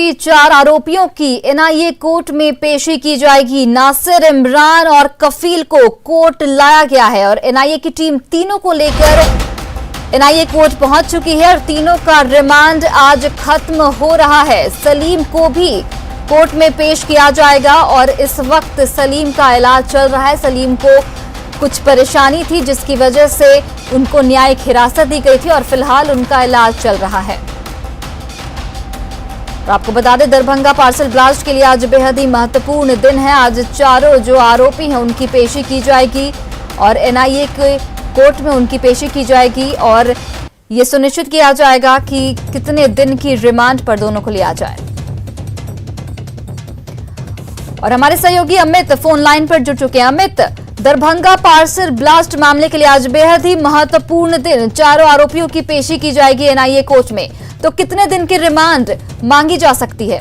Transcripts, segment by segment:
भी 4 आरोपियों की एनआईए कोर्ट में पेशी की जाएगी। नासिर, इमरान और कफील को कोर्ट लाया गया है और एनआईए की टीम तीनों को लेकर एनआईए कोर्ट पहुंच चुकी है और तीनों का रिमांड आज खत्म हो रहा है। सलीम को भी कोर्ट में पेश किया जाएगा और इस वक्त सलीम का इलाज चल रहा है। सलीम को कुछ परेशानी थी जिसकी वजह से उनको न्यायिक हिरासत दी गई थी और फिलहाल उनका इलाज चल रहा है। तो आपको बता दें, दरभंगा पार्सल ब्लास्ट के लिए आज बेहद ही महत्वपूर्ण दिन है। आज चारों जो आरोपी हैं उनकी पेशी की जाएगी और एनआईए के कोर्ट में उनकी पेशी की जाएगी और ये सुनिश्चित किया जाएगा कि कितने दिन की रिमांड पर दोनों को लिया जाए। और हमारे सहयोगी अमित फोन लाइन पर जुड़ चुके हैं। अमित, दरभंगा पार्सल ब्लास्ट मामले के लिए आज बेहद ही महत्वपूर्ण दिन, चारों आरोपियों की पेशी की जाएगी एनआईए कोर्ट में, तो कितने दिन की रिमांड मांगी जा सकती है?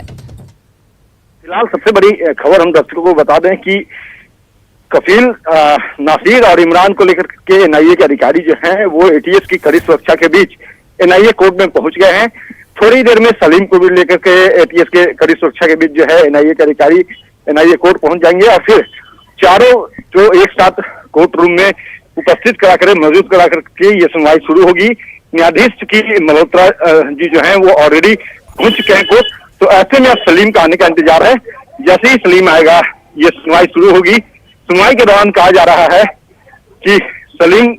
फिलहाल सबसे बड़ी खबर हम दर्शकों को बता दें कि कफील, नासिर और इमरान को लेकर के एनआईए के अधिकारी जो हैं वो एटीएस की कड़ी सुरक्षा के बीच एनआईए कोर्ट में पहुंच गए हैं। थोड़ी देर में सलीम को भी लेकर के एटीएस के कड़ी सुरक्षा के बीच जो है एनआईए के अधिकारी एनआईए कोर्ट पहुंच जाएंगे और फिर चारों जो एक साथ कोर्ट रूम में उपस्थित कराकर मौजूद कराकर के ये सुनवाई शुरू होगी। न्यायाधीश की मल्होत्रा जी जो हैं वो ऑलरेडी पहुंच चुके हैं कोर्ट, तो ऐसे में अब सलीम का आने का इंतजार है। जैसे ही सलीम आएगा ये सुनवाई शुरू होगी। सुनवाई के दौरान कहा जा रहा है कि सलीम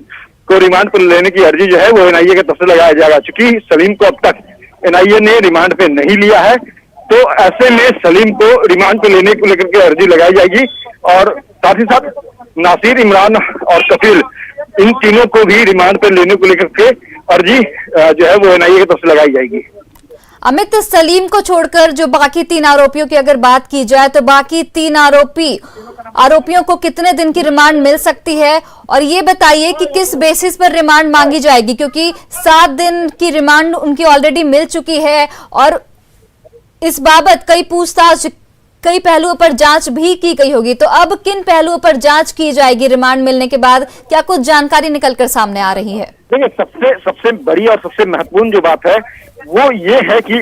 को रिमांड पर लेने की अर्जी जो है वो एनआईए के तरफ से लगाया जाएगा। चूंकि सलीम को अब तक एनआईए ने रिमांड पे नहीं लिया है, तो ऐसे में सलीम को रिमांड पे लेने को लेकर के अर्जी लगाई जाएगी और साथ ही साथ नासिर, इमरान और कफील, इन तीनों को भी रिमांड पे लेने को लेकर के अर्जी जो है वो एनआईए की तरफ से लगाई जाएगी। अमित, सलीम को छोड़कर जो बाकी 3 आरोपियों की अगर बात की जाए तो बाकी 3 आरोपियों को कितने दिन की रिमांड मिल सकती है? और ये बताइए कि किस बेसिस पर रिमांड मांगी जाएगी, क्योंकि 7 दिन की रिमांड उनकी ऑलरेडी मिल चुकी है और इस बाबत कई पूछताछ, कई पहलुओं पर जांच भी की गई होगी, तो अब किन पहलुओं पर जांच की जाएगी रिमांड मिलने के बाद? क्या कुछ जानकारी निकलकर सामने आ रही है? देखिए, सबसे बड़ी और सबसे महत्वपूर्ण जो बात है वो ये है कि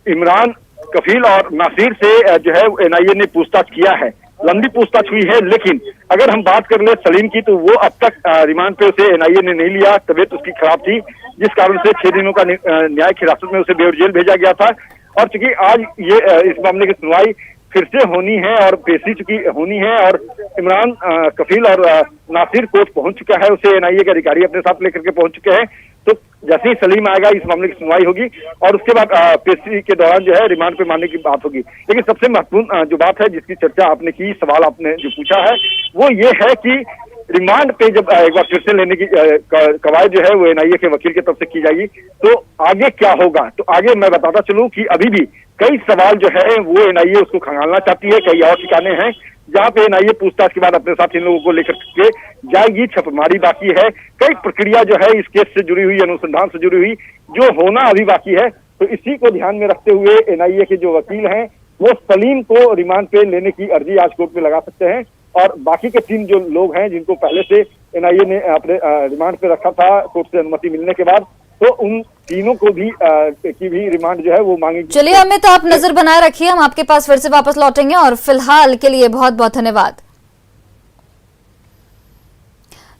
इमरान, कफील और नासिर से जो है एनआईए ने पूछताछ किया है, लंबी पूछताछ हुई है। लेकिन अगर हम बात कर ले सलीम की, तो वो अब तक रिमांड पे उसे एनआईए ने नहीं लिया। तबीयत उसकी खराब थी जिस कारण से 6 दिनों का न्यायिक हिरासत में उसे बेऊर जेल भेजा गया था और चूंकि आज ये इस मामले की सुनवाई फिर से होनी है और पेशी चुकी होनी है और इमरान, कफील और नासिर कोर्ट पहुंच चुका है, उसे एनआईए के अधिकारी अपने साथ लेकर के पहुंच चुके हैं। तो जैसे ही सलीम आएगा इस मामले की सुनवाई होगी और उसके बाद पेशी के दौरान जो है रिमांड पे मानने की बात होगी। लेकिन सबसे महत्वपूर्ण जो बात है जिसकी चर्चा आपने की, सवाल आपने जो पूछा है, वो ये है कि रिमांड पे जब एक बार फिर से लेने की कवायद जो है वो एनआईए के वकील की तरफ से की जाएगी, तो आगे क्या होगा? तो आगे मैं बताता चलूं कि अभी भी कई सवाल जो है वो एनआईए उसको खंगालना चाहती है। कई और ठिकाने हैं जहाँ पे एनआईए पूछताछ के बाद अपने साथ इन लोगों को लेकर के जाएगी। छापेमारी बाकी है, कई प्रक्रिया जो है इस केस से जुड़ी हुई, अनुसंधान से जुड़ी हुई जो होना अभी बाकी है। तो इसी को ध्यान में रखते हुए एनआईए के जो वकील हैं वो सलीम को रिमांड पे लेने की अर्जी आज कोर्ट में लगा सकते हैं और बाकी के 3 जो लोग हैं जिनको पहले से एनआईए ने अपने रिमांड पे रखा था कोर्ट से अनुमति मिलने के बाद, तो उन तीनों को भी की भी रिमांड जो है वो मांगी। चलिए अमित, आप नजर बनाए रखिए, हम आपके पास फिर से वापस लौटेंगे और फिलहाल के लिए बहुत बहुत धन्यवाद।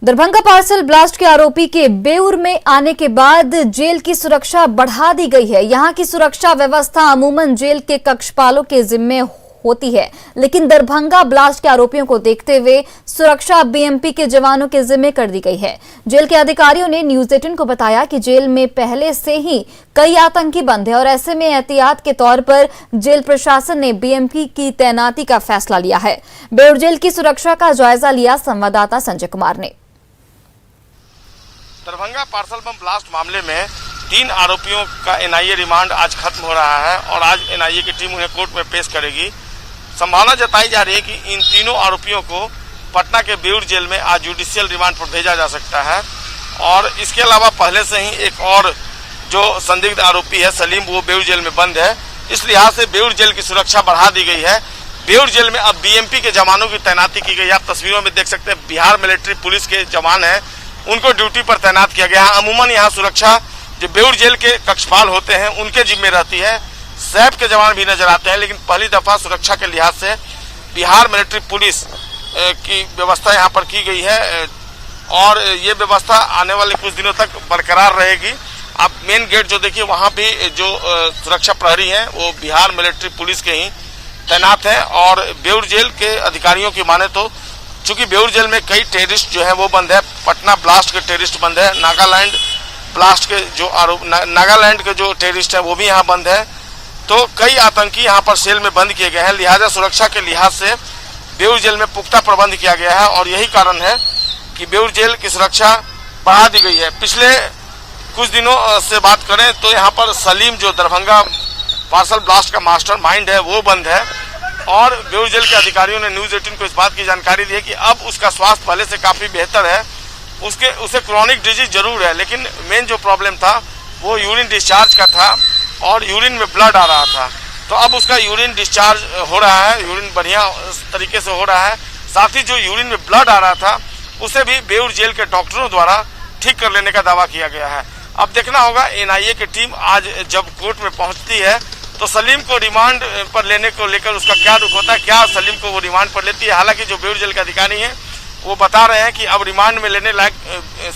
दरभंगा पार्सल ब्लास्ट के आरोपी के बेउर में आने के बाद जेल की सुरक्षा बढ़ा दी गई है। यहां की सुरक्षा व्यवस्था अमूमन जेल के कक्षपालों के जिम्मे होती है, लेकिन दरभंगा ब्लास्ट के आरोपियों को देखते हुए सुरक्षा बीएमपी के जवानों के जिम्मे कर दी गई है। जेल के अधिकारियों ने न्यूज 18 को बताया कि जेल में पहले से ही कई आतंकी बंद हैं और ऐसे में एहतियात के तौर पर जेल प्रशासन ने बीएमपी की तैनाती का फैसला लिया है। बेउर जेल की सुरक्षा का जायजा लिया संवाददाता संजय कुमार ने। दरभंगा पार्सल बम ब्लास्ट मामले में 3 आरोपियों का एनआईए रिमांड आज खत्म हो रहा है और आज एनआईए की टीम उन्हें कोर्ट में पेश करेगी। संभावना जताई जा रही है कि इन तीनों आरोपियों को पटना के बेउर जेल में आज जुडिशियल रिमांड पर भेजा जा सकता है और इसके अलावा पहले से ही एक और जो संदिग्ध आरोपी है सलीम, वो बेउर जेल में बंद है। इस लिहाज से बेउर जेल की सुरक्षा बढ़ा दी गई है। बेउर जेल में अब बीएमपी के जवानों की तैनाती की गई है। आप तस्वीरों में देख सकते हैं बिहार मिलिट्री पुलिस के जवान हैं, उनको ड्यूटी पर तैनात किया गया है। अमूमन यहाँ सुरक्षा जो बेउर जेल के कक्षपाल होते हैं उनके जिम्मे रहती है। सैप के जवान भी नजर आते हैं। लेकिन पहली दफा सुरक्षा के लिहाज से बिहार मिलिट्री पुलिस की व्यवस्था यहाँ पर की गई है और ये व्यवस्था आने वाले कुछ दिनों तक बरकरार रहेगी। आप मेन गेट जो देखिए वहाँ भी जो सुरक्षा प्रहरी हैं वो बिहार मिलिट्री पुलिस के ही तैनात हैं। और बेउर जेल के अधिकारियों की माने तो चूंकि बेउर जेल में कई टेररिस्ट जो है वो बंद है, पटना ब्लास्ट के टेररिस्ट बंद है, नागालैंड ब्लास्ट के जो आरोप नागालैंड के जो टेररिस्ट है वो भी यहाँ बंद है, तो कई आतंकी यहाँ पर सेल में बंद किए गए हैं। लिहाजा सुरक्षा के लिहाज से बेउर जेल में पुख्ता प्रबंध किया गया है और यही कारण है कि बेउर जेल की सुरक्षा बढ़ा दी गई है। पिछले कुछ दिनों से बात करें तो यहाँ पर सलीम जो दरभंगा पार्सल ब्लास्ट का मास्टर माइंड है वो बंद है और बेउर जेल के अधिकारियों ने न्यूज 18 को इस बात की जानकारी दी है कि अब उसका स्वास्थ्य पहले से काफी बेहतर है। उसे क्रोनिक डिजीज जरूर है लेकिन मेन जो प्रॉब्लम था वो यूरिन डिस्चार्ज का था और यूरिन में ब्लड आ रहा था, तो अब उसका यूरिन डिस्चार्ज हो रहा है, यूरिन बढ़िया तरीके से हो रहा है। साथ ही जो यूरिन में ब्लड आ रहा था उसे भी बेउर जेल के डॉक्टरों द्वारा ठीक कर लेने का दावा किया गया है। अब देखना होगा एनआईए की टीम आज जब कोर्ट में पहुंचती है तो सलीम को रिमांड पर लेने को लेकर उसका क्या रुख होता है, क्या सलीम को वो रिमांड पर लेती है। हालांकि जो बेउर जेल के अधिकारी हैं वो बता रहे हैं कि अब रिमांड में लेने लायक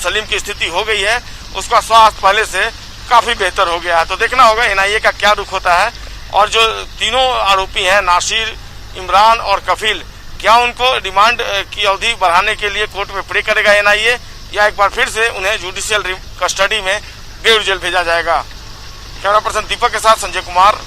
सलीम की स्थिति हो गई है, उसका स्वास्थ्य पहले से काफी बेहतर हो गया है। तो देखना होगा एनआईए का क्या रुख होता है और जो तीनों आरोपी हैं नासिर, इमरान और कफील, क्या उनको रिमांड की अवधि बढ़ाने के लिए कोर्ट में प्रे करेगा एनआईए या एक बार फिर से उन्हें जुडिशियल कस्टडी में बेउर जेल भेजा जाएगा। कैमरा पर्सन दीपक के साथ संजय कुमार।